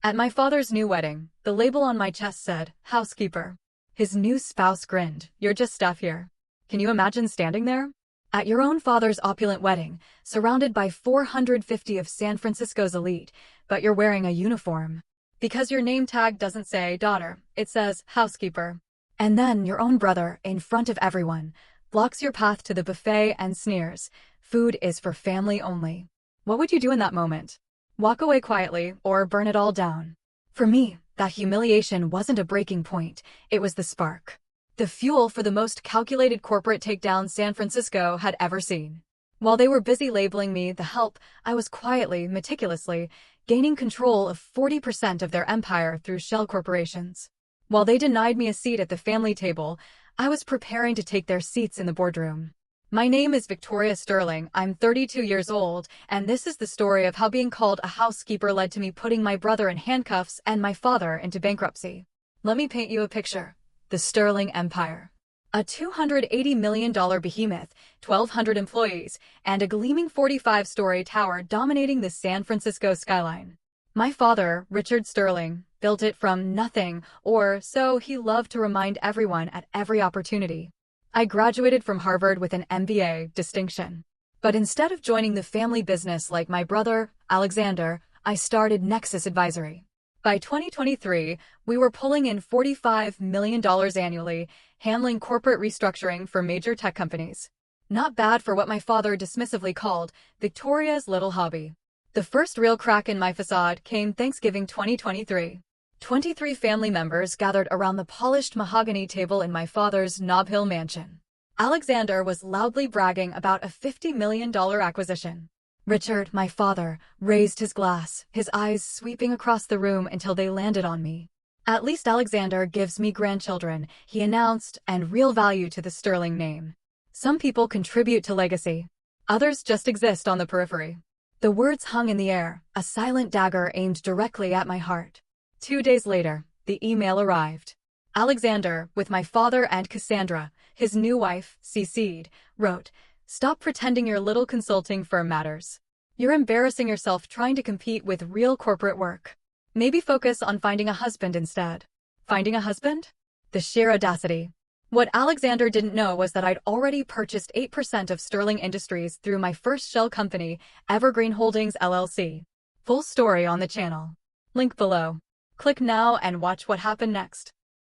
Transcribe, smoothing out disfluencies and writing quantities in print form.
At my father's new wedding, the label on my chest said, Housekeeper. His new spouse grinned, "You're just staff here." Can you imagine standing there? At your own father's opulent wedding, surrounded by 450 of San Francisco's elite, but you're wearing a uniform. Because your name tag doesn't say daughter, it says housekeeper. And then your own brother, in front of everyone, blocks your path to the buffet and sneers, "Food is for family only." What would you do in that moment? Walk away quietly or burn it all down? For me, that humiliation wasn't a breaking point, it was the spark. The fuel for the most calculated corporate takedown San Francisco had ever seen. While they were busy labeling me the help, I was quietly, meticulously, gaining control of 40% of their empire through shell corporations. While they denied me a seat at the family table, I was preparing to take their seats in the boardroom. My name is Victoria Sterling, I'm 32 years old, and this is the story of how being called a housekeeper led to me putting my brother in handcuffs and my father into bankruptcy. Let me paint you a picture. The Sterling Empire. A $280 million behemoth, 1,200 employees, and a gleaming 45-story tower dominating the San Francisco skyline. My father, Richard Sterling, built it from nothing, or so he loved to remind everyone at every opportunity. I graduated from Harvard with an MBA distinction. But instead of joining the family business like my brother, Alexander, I started Nexus Advisory. By 2023, we were pulling in $45 million annually, handling corporate restructuring for major tech companies. Not bad for what my father dismissively called Victoria's little hobby. The first real crack in my facade came Thanksgiving 2023. 23 family members gathered around the polished mahogany table in my father's Nob Hill mansion. Alexander was loudly bragging about a $50 million acquisition. Richard, my father, raised his glass, his eyes sweeping across the room until they landed on me. "At least Alexander gives me grandchildren," he announced, "and real value to the Sterling name. Some people contribute to legacy. Others just exist on the periphery." The words hung in the air, a silent dagger aimed directly at my heart. 2 days later, the email arrived. Alexander, with my father and Cassandra, his new wife, CC'd, wrote, "Stop pretending your little consulting firm matters. You're embarrassing yourself trying to compete with real corporate work. Maybe focus on finding a husband instead." Finding a husband? The sheer audacity. What Alexander didn't know was that I'd already purchased 8% of Sterling Industries through my first shell company, Evergreen Holdings LLC. Full story on the channel. Link below. Click now and watch what happened next.